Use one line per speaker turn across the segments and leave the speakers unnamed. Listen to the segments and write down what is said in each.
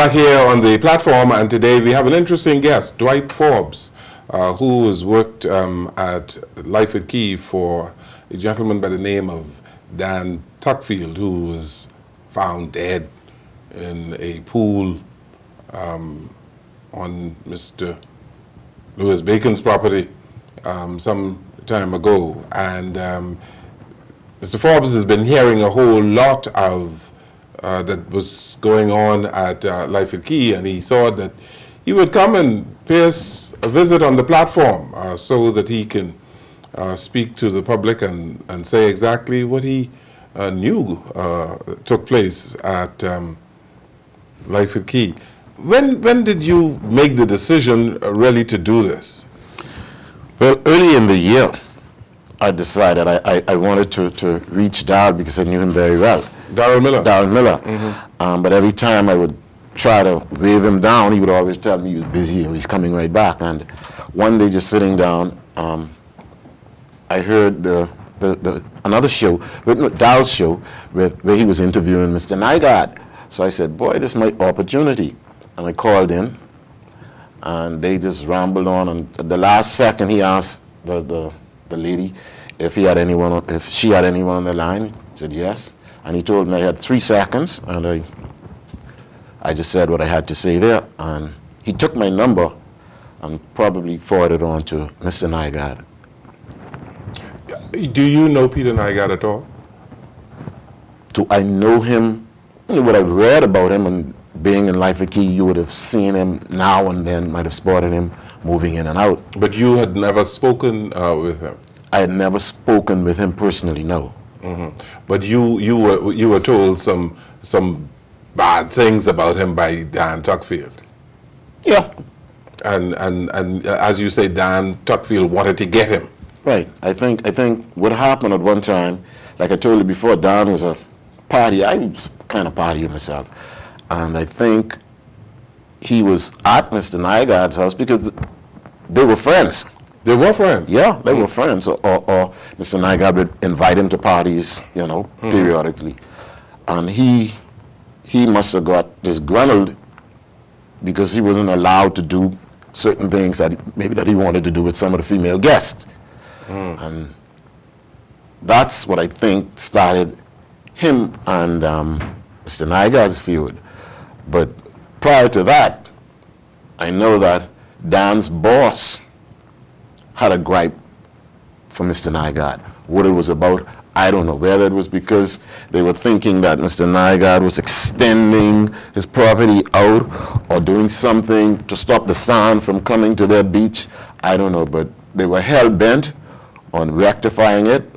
back here on the platform, and today we have an interesting guest, Dwight Forbes, who has worked at Life at Key for a gentleman by the name of Dan Tuckfield, who was found dead in a pool on Mr. Louis Bacon's property some time ago. And Mr. Forbes has been hearing a whole lot of that was going on at Life at Key, and he thought that he would come and pay us a visit on the platform so that he can speak to the public and say exactly what he knew took place at Life at Key. When did you make the decision really to do this?
Well, early in the year, I decided I wanted to reach Darryl because I knew him very well.
Darryl Miller?
Darryl Miller. Mm-hmm. But every time I would try to wave him down, he would always tell me he was busy or he's coming right back. And one day, just sitting down, I heard another show, Darryl's show, where he was interviewing Mr. Nygard. So I said, boy, this is my opportunity. And I called in, and they just rambled on. And at the last second, he asked the lady if she had anyone on the line. I said yes. And he told me I had 3 seconds, and I just said what I had to say there. And he took my number and probably forwarded it on to Mr. Nygard.
Do you know Peter Nygard at all?
Do I know him? What I've read about him, and being in Life at Key, you would have seen him now and then, might have spotted him moving in and out.
But you had never spoken with him?
I had never spoken with him personally, no.
Mm-hmm. But you were told some bad things about him by Dan Tuckfield.
Yeah.
And as you say, Dan Tuckfield wanted to get him.
Right. I think what happened at one time, like I told you before, Dan was a party. I was kind of partying myself, and I think he was at Mr. Nygard's house because they were friends.
They were friends?
Yeah, they were friends. Or Mr. Nygard would invite him to parties, periodically. And he must have got disgruntled because he wasn't allowed to do certain things that he wanted to do with some of the female guests. And that's what I think started him and Mr. Nygard's feud. But prior to that, I know that Dan's boss had a gripe for Mr. Nygard. What it was about, I don't know. Whether it was because they were thinking that Mr. Nygard was extending his property out or doing something to stop the sand from coming to their beach, I don't know. But they were hell-bent on rectifying it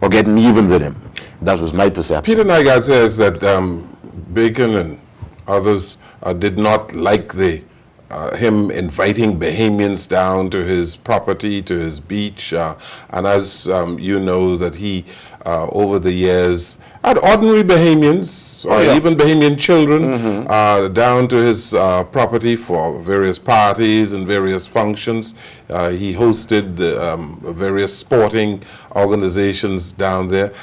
or getting even with him. That was my perception.
Peter Nygard says that Bacon and others did not like him inviting Bahamians down to his property, to his beach, and as you know, that he over the years had ordinary Bahamians or even Bahamian children down to his property for various parties and various functions. He hosted various sporting organizations down there.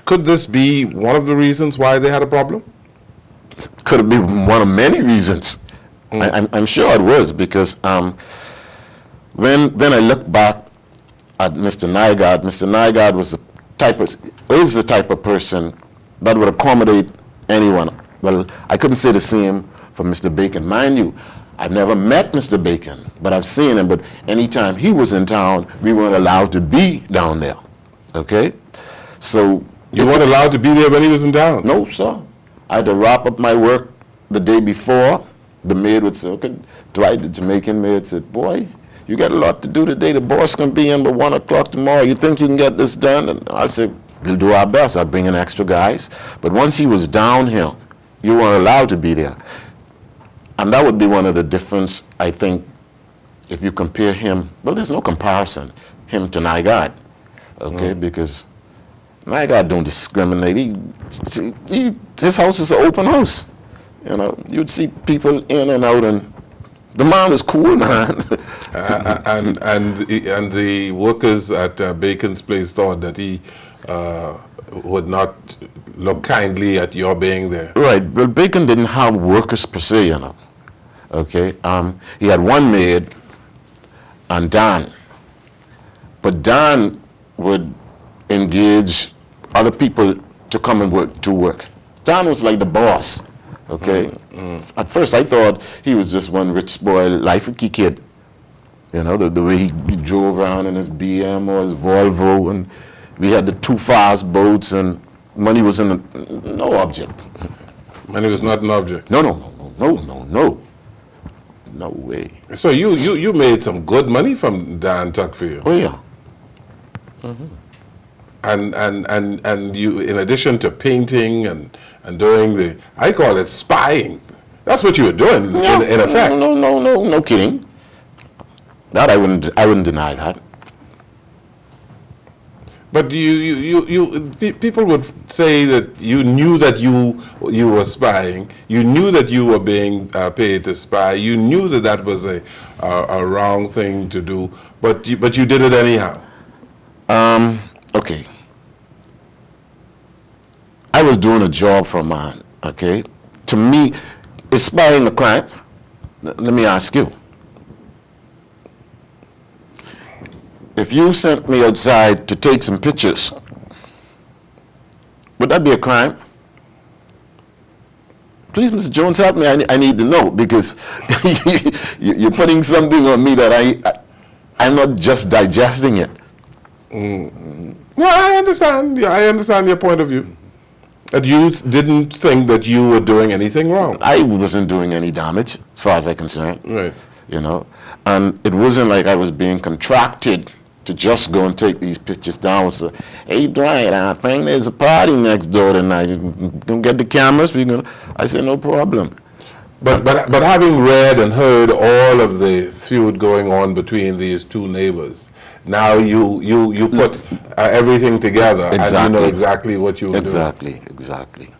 Could this be one of the reasons why they had a problem?
Could have been one of many reasons. I'm sure it was, because when I look back at Mr. Nygard was the type of person that would accommodate anyone. Well, I couldn't say the same for Mr. Bacon. Mind you, I've never met Mr. Bacon, but I've seen him. But anytime he was in town, we weren't allowed to be down there. Okay? So
you weren't allowed to be there when he was in town?
No, sir. I had to wrap up my work the day before. The maid would say, okay, Dwight, the Jamaican maid, said, boy, you got a lot to do today. The boss can be in by 1 o'clock tomorrow. You think you can get this done? And I said, we'll do our best. I'll bring in extra guys. But once he was down here, you weren't allowed to be there. And that would be one of the difference, I think, if you compare him. Well, there's no comparison, him to Nygard, okay? Because Nygard don't discriminate. His house is an open house. You'd see people in and out, and the man is cool, man.
and the workers at Bacon's place thought that he would not look kindly at your being there.
Right. Well, Bacon didn't have workers per se, you know. Okay. He had one maid and Dan. But Dan would engage other people to come and do work. Dan was like the boss. Okay. At first, I thought he was just one rich boy, life-key kid. You know, the way he drove around in his BM or his Volvo, and we had the 2 fast boats, and money was no object.
Money was not an object.
No. No way.
So you made some good money from Dan Tuckfield.
Oh yeah.
And you, in addition to painting and doing I call it spying. That's what you were doing in effect.
No kidding. That I wouldn't deny that.
But people would say that you knew that you were spying. You knew that you were being paid to spy. You knew that that was a wrong thing to do. But you did it anyhow.
Okay. I was doing a job for a man. Okay. To me, is spying a crime? Let me ask you. If you sent me outside to take some pictures, would that be a crime? Please, Mr. Jones, help me. I need to know, because you're putting something on me that I'm not just digesting it.
No, I understand. Yeah, I understand your point of view. That you didn't think that you were doing anything wrong.
I wasn't doing any damage, as far as I'm concerned.
Right.
You know, and it wasn't like I was being contracted to just go and take these pictures down. So, hey, Dwight, I think there's a party next door tonight. You can get the cameras. I said, no problem.
But having read and heard all of the feud going on between these two neighbors, now you put everything together,
exactly.
And you know exactly what you were
doing. Exactly.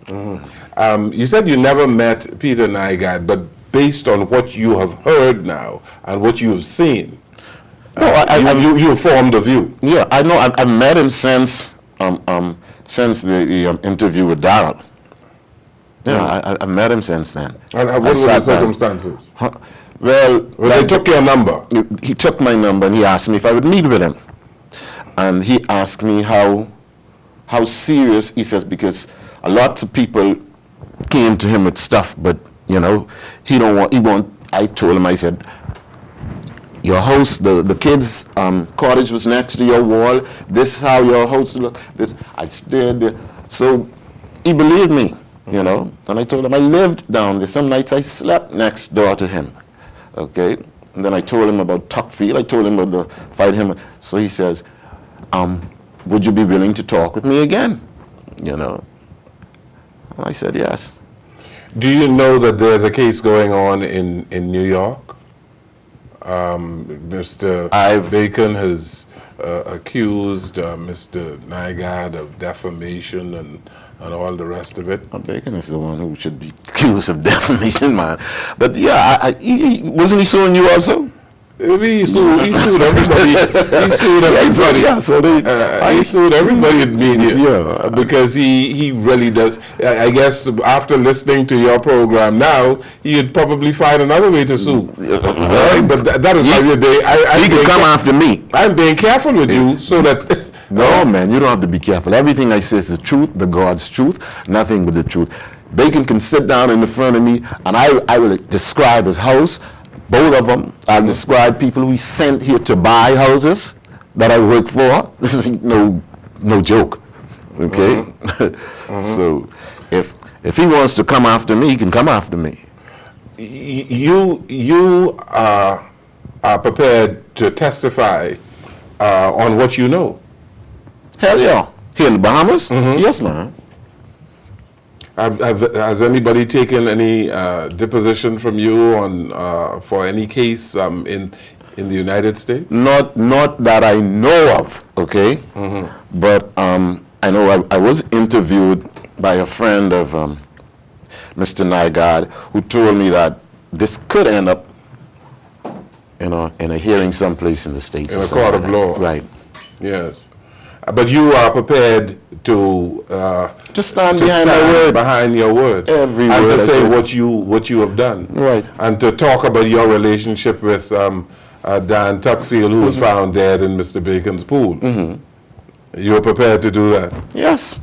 You said you never met Peter Nygard, but based on what you have heard now and what you have seen, you formed a view.
Yeah, I know. I met him since the interview with Darrell. Yeah, I met him since then.
And what were the circumstances?
Well,
they took your number.
He took my number and he asked me if I would meet with him. And he asked me how serious, he says, because a lot of people came to him with stuff, but you know, he won't. I told him, I said, your house, the kids' cottage was next to your wall. This is how your house look. I stared there. So he believed me, you know. And I told him I lived down there. Some nights I slept next door to him. Okay. And then I told him about Tuckfield. I told him about the fight him. So he says, would you be willing to talk with me again? You know. And I said yes.
Do you know that there's a case going on in New York? Mr. Bacon has accused Mr. Nygard of defamation and all the rest of it.
Bacon is the one who should be accused of defamation, man. But yeah, wasn't he suing you also?
He sued everybody. He sued everybody.
Yeah, so
he sued everybody in media. Yeah, because he really does. I guess after listening to your program now, he'd probably find another way to sue. Right? But that is how you're being.
He could come after me.
I'm being careful with you so that.
No, man, you don't have to be careful. Everything I say is the truth, the God's truth, nothing but the truth. Bacon can sit down in the front of me, and I will describe his house. Both of them. I'll describe people who he sent here to buy houses that I work for. This is no joke. Okay? So if he wants to come after me, he can come after me.
You are prepared to testify on what you know?
Hell yeah. Here in the Bahamas? Yes, man.
Has anybody taken any deposition from you on for any case in the United States?
Not that I know of, okay? But I know I was interviewed by a friend of Mr. Nygard, who told me that this could end up, you know, in a hearing someplace in the States.
In a court of law.
Right.
Yes. But you are prepared to
stand
behind your word,
Every
and
word
to
I
say
say.
what you have done,
Right.
and to talk about your relationship with Dan Tuckfield, who was found dead in Mr. Bacon's pool. You are prepared to do that,
Yes.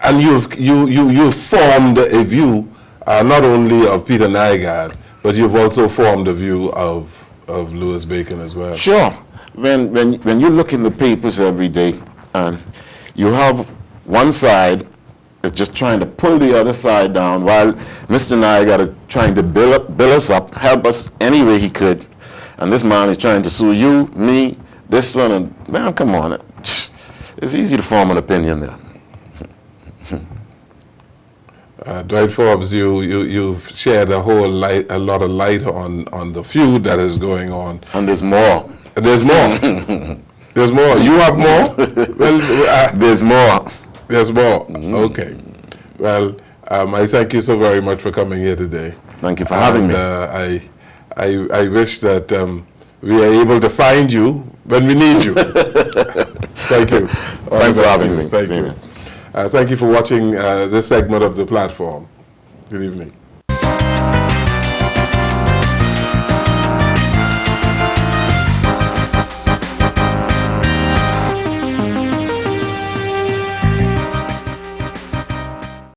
and you've formed a view not only of Peter Nygard, but you've also formed a view of Louis Bacon as well.
Sure. When you look in the papers every day and you have one side is just trying to pull the other side down while Mr. Nygard is trying to build us up, help us any way he could, and this man is trying to sue you, me, this one, and man, come on. It's easy to form an opinion there.
Dwight Forbes, you've shared a lot of light on the feud that is going on.
And there's more.
There's more. There's more. You have more? Well,
There's more.
there's more. Okay. Well, I thank you so very much for coming here today.
Thank you for having me.
I wish that we are able to find you when we need you. Thank you.
Thanks for having me.
Thank you. Thank you for watching this segment of The Platform. Good evening.